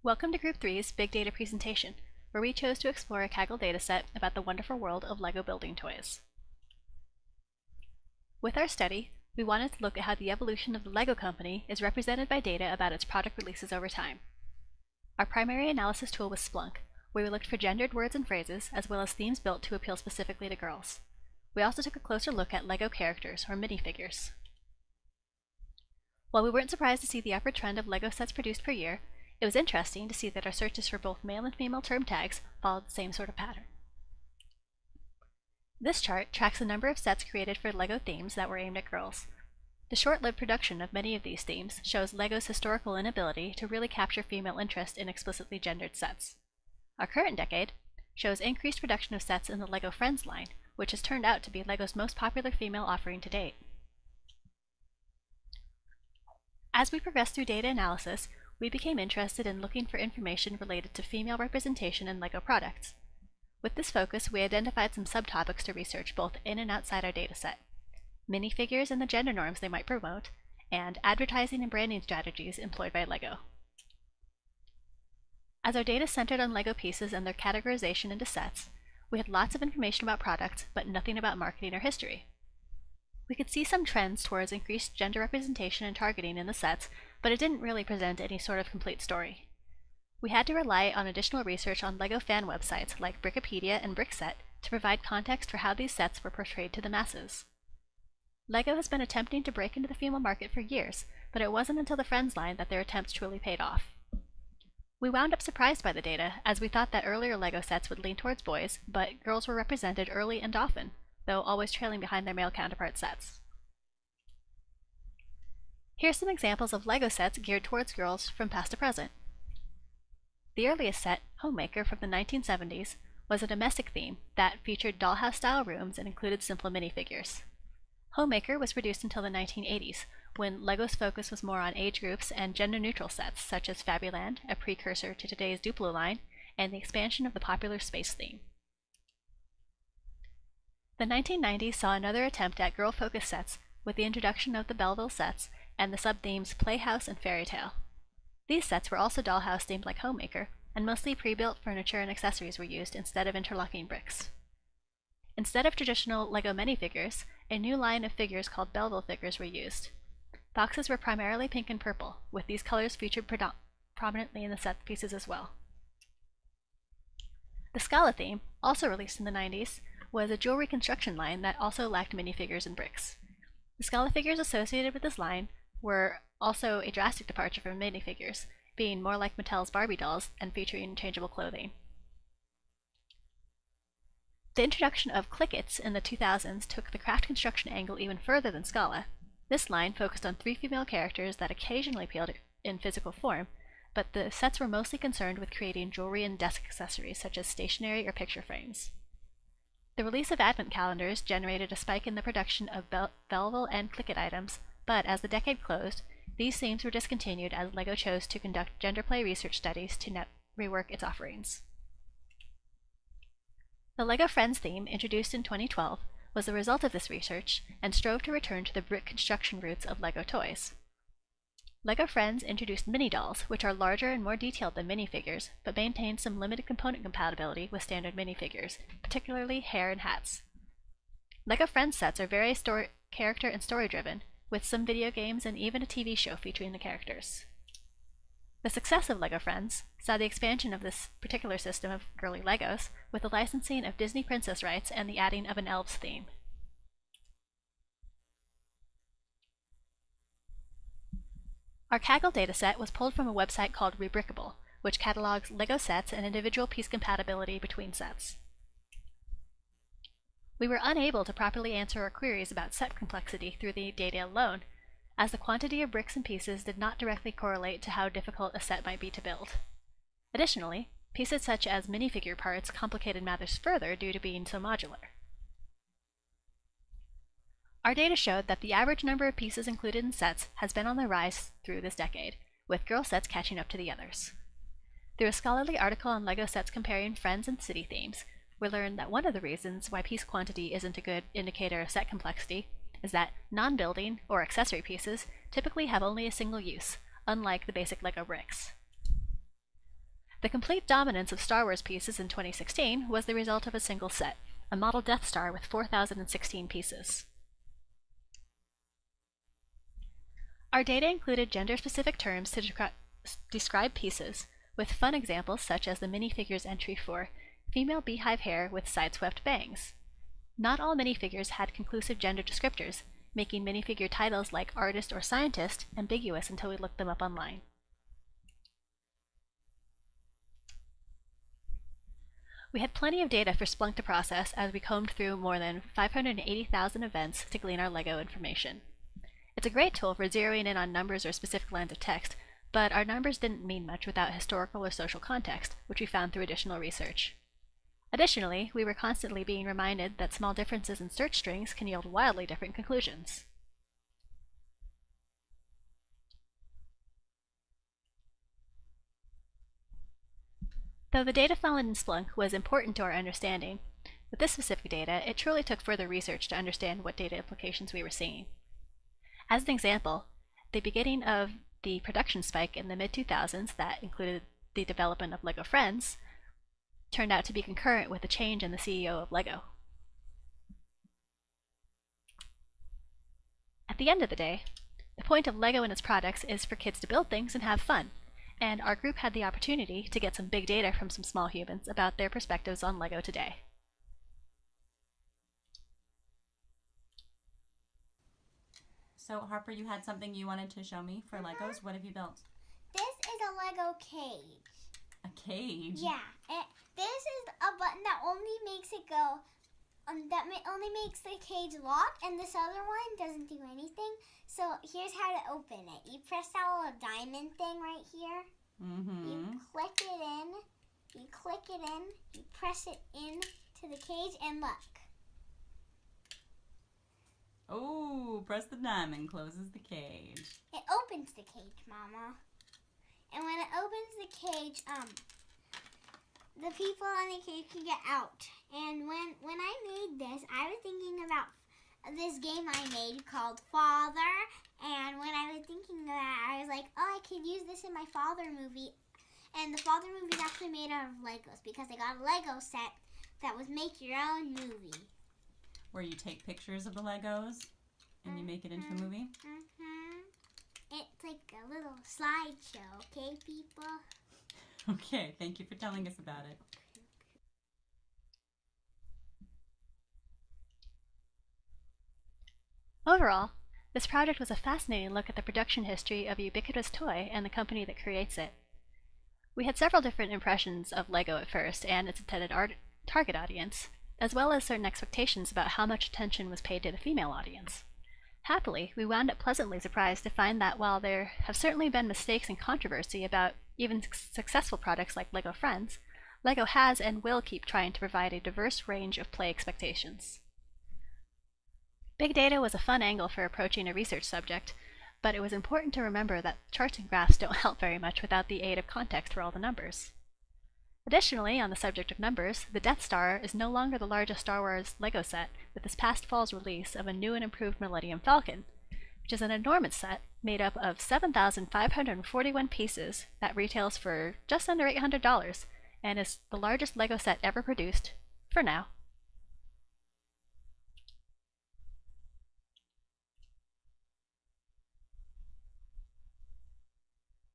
Welcome to Group 3's Big Data presentation, where we chose to explore a Kaggle dataset about the wonderful world of LEGO building toys. With our study, we wanted to look at how the evolution of the LEGO company is represented by data about its product releases over time. Our primary analysis tool was Splunk, where we looked for gendered words and phrases, as well as themes built to appeal specifically to girls. We also took a closer look at LEGO characters, or minifigures. While we weren't surprised to see the upward trend of LEGO sets produced per year, it was interesting to see that our searches for both male and female term tags followed the same sort of pattern. This chart tracks the number of sets created for LEGO themes that were aimed at girls. The short-lived production of many of these themes shows LEGO's historical inability to really capture female interest in explicitly gendered sets. Our current decade shows increased production of sets in the LEGO Friends line, which has turned out to be LEGO's most popular female offering to date. As we progressed through data analysis, we became interested in looking for information related to female representation in LEGO products. With this focus, we identified some subtopics to research both in and outside our dataset: minifigures and the gender norms they might promote, and advertising and branding strategies employed by LEGO. As our data centered on LEGO pieces and their categorization into sets, we had lots of information about products, but nothing about marketing or history. We could see some trends towards increased gender representation and targeting in the sets, but it didn't really present any sort of complete story. We had to rely on additional research on LEGO fan websites like Brickopedia and Brickset to provide context for how these sets were portrayed to the masses. LEGO has been attempting to break into the female market for years, but it wasn't until the Friends line that their attempts truly paid off. We wound up surprised by the data, as we thought that earlier LEGO sets would lean towards boys, but girls were represented early and often, though always trailing behind their male counterpart sets. Here's some examples of LEGO sets geared towards girls from past to present. The earliest set, Homemaker from the 1970s, was a domestic theme that featured dollhouse-style rooms and included simple minifigures. Homemaker was produced until the 1980s, when LEGO's focus was more on age groups and gender-neutral sets such as Fabuland, a precursor to today's Duplo line, and the expansion of the popular space theme. The 1990s saw another attempt at girl-focused sets with the introduction of the Belleville sets and the sub-themes Playhouse and Fairy Tale. These sets were also dollhouse themed like Homemaker, and mostly pre-built furniture and accessories were used instead of interlocking bricks. Instead of traditional LEGO minifigures, a new line of figures called Belleville figures were used. Boxes were primarily pink and purple, with these colors featured prominently in the set pieces as well. The Scala theme, also released in the 90s, was a jewelry construction line that also lacked minifigures and bricks. The Scala figures associated with this line were also a drastic departure from minifigures, being more like Mattel's Barbie dolls and featuring changeable clothing. The introduction of Clickets in the 2000s took the craft construction angle even further than Scala. This line focused on 3 female characters that occasionally appealed in physical form, but the sets were mostly concerned with creating jewelry and desk accessories such as stationery or picture frames. The release of advent calendars generated a spike in the production of Belleville and Clicket items, but as the decade closed, these themes were discontinued as LEGO chose to conduct gender play research studies to rework its offerings. The LEGO Friends theme, introduced in 2012, was the result of this research and strove to return to the brick construction roots of LEGO toys. LEGO Friends introduced mini-dolls, which are larger and more detailed than minifigures, but maintain some limited component compatibility with standard minifigures, particularly hair and hats. LEGO Friends sets are very character and story-driven, with some video games and even a TV show featuring the characters. The success of LEGO Friends saw the expansion of this particular system of girly Legos, with the licensing of Disney princess rights and the adding of an elves theme. Our Kaggle dataset was pulled from a website called Rebrickable, which catalogs LEGO sets and individual piece compatibility between sets. We were unable to properly answer our queries about set complexity through the data alone, as the quantity of bricks and pieces did not directly correlate to how difficult a set might be to build. Additionally, pieces such as minifigure parts complicated matters further due to being so modular. Our data showed that the average number of pieces included in sets has been on the rise through this decade, with girl sets catching up to the others. Through a scholarly article on LEGO sets comparing Friends and City themes, we learned that one of the reasons why piece quantity isn't a good indicator of set complexity is that non-building or accessory pieces typically have only a single use, unlike the basic LEGO bricks. The complete dominance of Star Wars pieces in 2016 was the result of a single set, a model Death Star with 4,016 pieces. Our data included gender-specific terms to describe pieces, with fun examples such as the minifigures entry for female beehive hair with side-swept bangs. Not all minifigures had conclusive gender descriptors, making minifigure titles like artist or scientist ambiguous until we looked them up online. We had plenty of data for Splunk to process as we combed through more than 580,000 events to glean our LEGO information. It's a great tool for zeroing in on numbers or specific lines of text, but our numbers didn't mean much without historical or social context, which we found through additional research. Additionally, we were constantly being reminded that small differences in search strings can yield wildly different conclusions. Though the data found in Splunk was important to our understanding, with this specific data, it truly took further research to understand what data implications we were seeing. As an example, the beginning of the production spike in the mid-2000s that included the development of LEGO Friends turned out to be concurrent with the change in the CEO of LEGO. At the end of the day, the point of LEGO and its products is for kids to build things and have fun, and our group had the opportunity to get some big data from some small humans about their perspectives on LEGO today. So Harper, you had something you wanted to show me for Legos. What have you built? This is a Lego cage. A cage? Yeah. This is a button that only makes it go, only makes the cage lock, and this other one doesn't do anything. So here's how to open it. You press that little diamond thing right here. Mm-hmm. You click it in. You click it in. You press it in to the cage, and look. Oh, press the diamond, closes the cage. It opens the cage, Mama. And when it opens the cage, the people in the cage can get out. And when I made this, I was thinking about this game I made called Father. And when I was thinking about it, I was like, oh, I could use this in my Father movie. And the Father movie is actually made out of Legos because I got a Lego set that was make your own movie. Where you take pictures of the Legos and you make it into a movie? It's like a little slideshow, okay, people? Okay, thank you for telling us about it. Overall, this project was a fascinating look at the production history of a ubiquitous toy and the company that creates it. We had several different impressions of LEGO at first and its intended target audience, as well as certain expectations about how much attention was paid to the female audience. Happily, we wound up pleasantly surprised to find that while there have certainly been mistakes and controversy about even successful products like LEGO Friends, LEGO has and will keep trying to provide a diverse range of play expectations. Big data was a fun angle for approaching a research subject, but it was important to remember that charts and graphs don't help very much without the aid of context for all the numbers. Additionally, on the subject of numbers, the Death Star is no longer the largest Star Wars LEGO set with this past fall's release of a new and improved Millennium Falcon, which is an enormous set made up of 7,541 pieces that retails for just under $800 and is the largest LEGO set ever produced, for now.